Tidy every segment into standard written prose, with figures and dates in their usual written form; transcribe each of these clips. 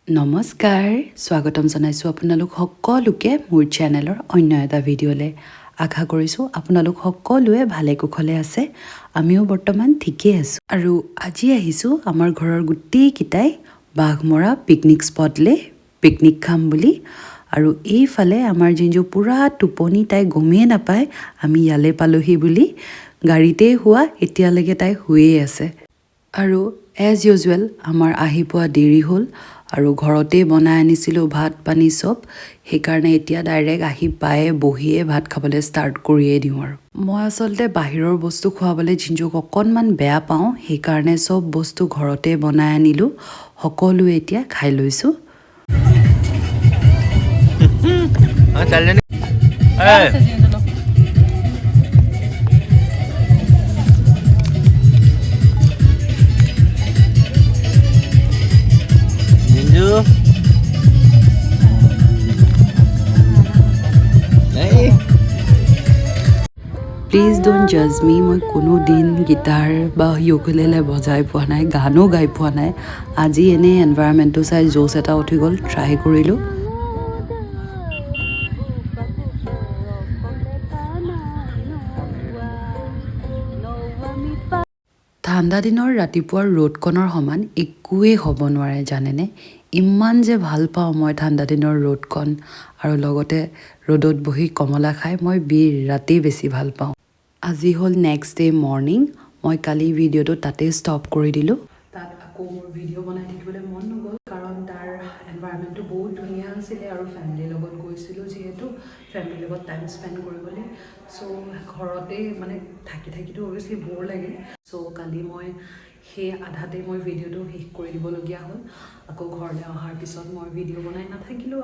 নমস্কাৰ স্বাগতম জনাইছোঁ আপোনালোক সকলোকে মোৰ চেনেলৰ অন্য এটা ভিডিঅ'লৈ আশা কৰিছোঁ আপোনালোক সকলোৱে ভালে কুশলে আছে আমিও বৰ্তমান ঠিকেই আছোঁ আৰু আজি আহিছোঁ আমাৰ ঘৰৰ গোটেইকেইটাই বাঘমৰা পিকনিক স্পটলৈ পিকনিক খাম বুলি আৰু এইফালে আমাৰ জিঞ্জু পুৰা টোপনি তাই গমেই নাপায় আমি ইয়ালৈ পালোহি বুলি গাড়ীতেই হোৱা এতিয়ালৈকে তাই শুয়েই আছে আৰু এজ ইউজুৱেল আমাৰ আহি পোৱা দেৰি হ'ল আৰু ঘৰতে বনাই আনিছিলোঁ ভাত পানী চব সেইকাৰণে এতিয়া ডাইৰেক্ট আহি পায়ে বহিয়ে ভাত খাবলৈ ষ্টাৰ্ট কৰিয়ে দিওঁ আৰু মই আচলতে বাহিৰৰ বস্তু খুৱাবলৈ জিঞ্জুক অকণমান বেয়া পাওঁ সেইকাৰণে চব বস্তু ঘৰতে বনাই আনিলোঁ সকলোৱে এতিয়া খাই লৈছোঁ প্লিজ ডোণ্ট জাজ মি মই কোনো দিন গিটাৰ বা ইউকুলেলে বজাই পোৱা নাই গানো গাই পোৱা নাই আজি এনেই এনভাইৰনমেণ্টটো চাই জোচ এটা উঠি গ'ল ট্ৰাই কৰিলোঁ ঠাণ্ডা দিনৰ ৰাতিপুৱাৰ ৰ'দকণৰ সমান একোৱেই হ'ব নোৱাৰে জানেনে ইমান যে ভাল পাওঁ মই ঠাণ্ডা দিনৰ ৰ'দকণ আৰু লগতে ৰ'দত বহি কমলা খাই মই বিৰাটেই বেছি ভাল পাওঁ আজি হ'ল নেক্সট ডে মৰ্ণিং মই কালি ভিডিঅ'টো তাতেই ষ্টপ কৰি দিলোঁ তাত আকৌ মোৰ ভিডিঅ' বনাই থাকিবলৈ মন নগ'ল কাৰণ তাৰ এনভাইৰনমেণ্টটো বহুত ধুনীয়া আছিলে আৰু ফেমিলিৰ লগত গৈছিলোঁ যিহেতু ফেমিলিৰ লগত টাইম স্পেণ্ড কৰিবলৈ চ' ঘৰতে মানে থাকিতো অভিয়াছলি ব'ৰ লাগে চ' কালি মই সেই আধাতে মই ভিডিঅ'টো শেষ কৰি দিবলগীয়া হ'ল আকৌ ঘৰলৈ অহাৰ পিছত মই ভিডিঅ' বনাই নাথাকিলোঁ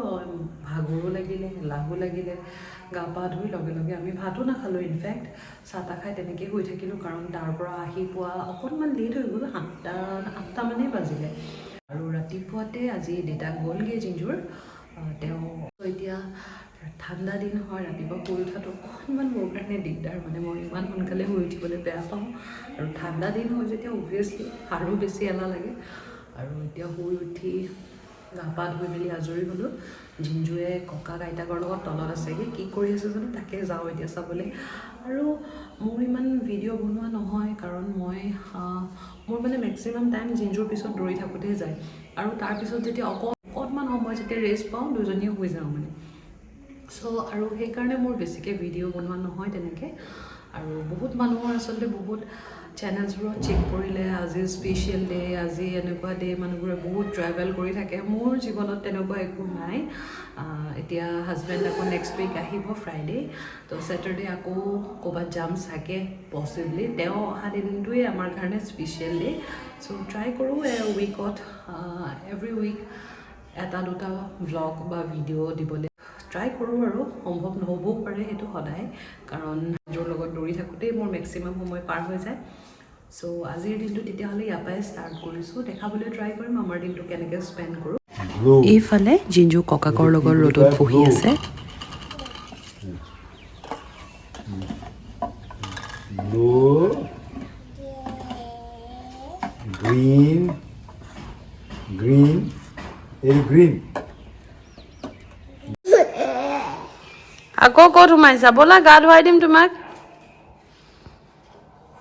ভাগৰো লাগিলে এলাহো লাগিলে গা পা ধুই লগে লগে আমি ভাতো নাখালোঁ ইনফেক্ট চাহ তাহ খাই তেনেকৈ শুই থাকিলোঁ কাৰণ তাৰ পৰা আহি পোৱা অকণমান লেট হৈ গ'ল আঠটামানেই বাজিলে আৰু ৰাতিপুৱাতে আজি দেউতা গ'লগৈ জিঞ্জুৰ তেওঁ এতিয়া ঠাণ্ডা দিন হয় ৰাতিপুৱা শুই উঠাটো অকণমান মোৰ কাৰণে দিগদাৰ মানে মই ইমান সোনকালে শুই উঠিবলৈ বেয়া পাওঁ আৰু ঠাণ্ডা দিন হয় যেতিয়া অভিয়াছলি আৰু বেছি এলাহ লাগে আৰু এতিয়া শুই উঠি গা পা ধুই মেলি আজৰি হ'লোঁ জিঞ্জুৱে ককাক আইতাকৰ লগত তলত আছেগৈ কি কৰি আছে জানো তাকে যাওঁ এতিয়া চাবলৈ আৰু মোৰ ইমান ভিডিঅ' বনোৱা নহয় কাৰণ মই মোৰ মানে মেক্সিমাম টাইম জিঞ্জুৰ পিছত দৌৰি থাকোঁতেই যায় আৰু তাৰপিছত যেতিয়া অকণমান সময় যেতিয়া ৰেষ্ট পাওঁ দুজনীয়ে শুই যাওঁ মানে চ' আৰু সেইকাৰণে মোৰ বেছিকৈ ভিডিঅ' বনোৱা নহয় তেনেকৈ আৰু বহুত মানুহৰ আচলতে বহুত চেনেলছবোৰত চেক কৰিলে আজি স্পেচিয়েল ডে আজি এনেকুৱা ডে মানুহবোৰে বহুত ট্ৰেভেল কৰি থাকে মোৰ জীৱনত তেনেকুৱা একো নাই এতিয়া হাজবেণ্ড আকৌ নেক্সট উইক আহিব ফ্ৰাইডে তো ছেটাৰডে আকৌ ক'ৰবাত যাম চাগে পচিবলি তেওঁ অহা দিনটোৱে আমাৰ কাৰণে স্পেচিয়েল ডে চ' ট্ৰাই কৰোঁ উইকত এভৰি উইক এটা দুটা ভ্লগ বা ভিডিঅ' দিবলৈ ট্ৰাই কৰোঁ আৰু সম্ভৱ নহ'বও পাৰে সেইটো সদায় কাৰণ নিজৰ লগত দৌৰি থাকোঁতেই মোৰ মেক্সিমাম সময় পাৰ হৈ যায় চ' আজিৰ দিনটো তেতিয়াহ'লে ইয়াৰ পৰাই ষ্টাৰ্ট কৰিছোঁ দেখাবলৈ ট্ৰাই কৰিম আমাৰ দিনটো কেনেকৈ স্পেণ্ড কৰোঁ এইফালে জিঞ্জু ককাকৰ লগত ৰ'দত বহি আছে গ্ৰীণ আকৌ ক'ত সোমাইছা ব'লা গা ধুৱাই দিম তোমাক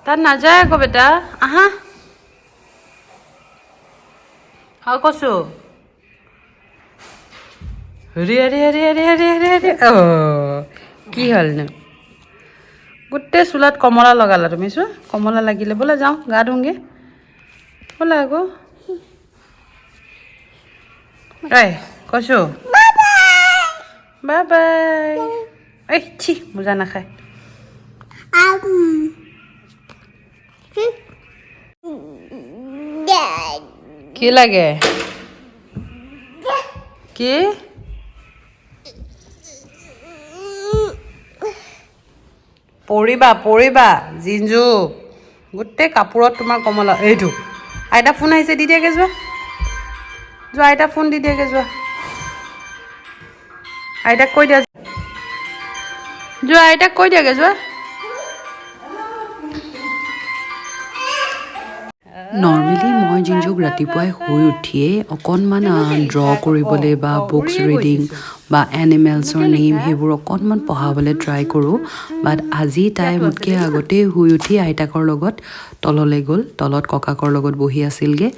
তাত নাযায় আকৌ বেটা আহা আৰু কৈছো হেৰি হেৰি হেৰি হেৰি হেৰি হেৰি হেৰি কি হ'লনো গোটেই চোলাত কমলা লগালা তুমি চোৱা কমলা লাগিলে ব'লা যাওঁ গা ধুওঁগৈ ব'লা আকৌ ঐ কৈছো বাই বাই এই ছি মোজা নাখায় কি লাগে কি পৰিবা জিঞ্জু গোটেই কাপোৰত তোমাৰ কমলা এইটো আইতা ফোন আহিছে দি দিয়াগে যোৱা আইতা ফোন দি দিয়াগে যোৱা আইতাক কৈ দিয়া যোৱা আইতাক কৈ দিয়াগে যোৱা নৰ্মেলি মই জিঞ্জুক ৰাতিপুৱাই শুই উঠিয়ে অকণমান ড্ৰ কৰিবলৈ বা বুকছ ৰিডিং বা এনিমেলছৰ নেম সেইবোৰ অকণমান পঢ়াবলৈ ট্ৰাই কৰোঁ বাট আজি তাই মোতকৈ আগতেই শুই উঠি আইতাকৰ লগত তললৈ গ'ল তলত ককাকৰ লগত বহি আছিলগৈ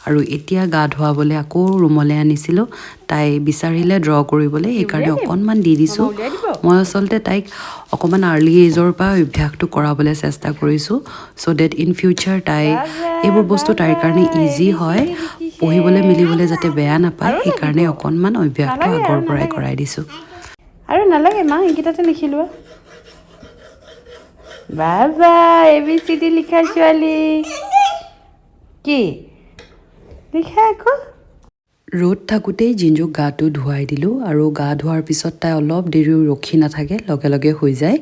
আৰু এতিয়া গা ধুৱাবলৈ আকৌ ৰুমলৈ আনিছিলোঁ তাই বিচাৰিলে ড্ৰ কৰিবলৈ সেইকাৰণে অকণমান দি দিছোঁ মই আচলতে তাইক অকণমান আৰ্লি এজৰ পৰা অভ্যাসটো কৰাবলৈ চেষ্টা কৰিছোঁ ছ' ডেট ইন ফিউচাৰ তাই এইবোৰ বস্তু তাইৰ কাৰণে ইজি হয় পঢ়িবলৈ মেলিবলৈ যাতে বেয়া নাপায় সেইকাৰণে অকণমান অভ্যাসটো আগৰ পৰাই কৰাই দিছোঁ আৰু নালাগে মা এইকেইটাতে লিখিলোৱা বাবা ABCD লিখা ছোৱালী কি লিখা আকৌ ৰ'দ থাকোঁতেই জিঞ্জুক গাটো ধুৱাই দিলোঁ আৰু গা ধোৱাৰ পিছত তাই অলপ দেৰিও ৰখি নাথাকে লগে লগে হৈ যায়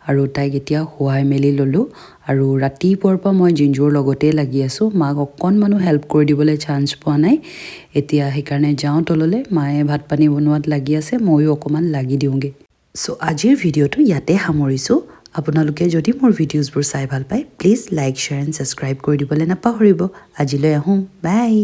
আৰু তাইক এতিয়া শুৱাই মেলি ল'লোঁ আৰু ৰাতিপুৱাৰ পৰা মই জিঞ্জুৰ লগতেই লাগি আছোঁ মাক অকণমানো হেল্প কৰি দিবলৈ চান্স পোৱা নাই এতিয়া সেইকাৰণে যাওঁ তললৈ মায়ে ভাত পানী বনোৱাত লাগি আছে ময়ো অকণমান লাগি দিওঁগৈ ছ' আজিৰ ভিডিঅ'টো ইয়াতে সামৰিছোঁ আপোনালোকে যদি মোৰ ভিডিঅ'জবোৰ চাই ভাল পায় please like share and subscribe কৰি দিবলৈ নাপাহৰিব আজিলৈ আহোঁ বাই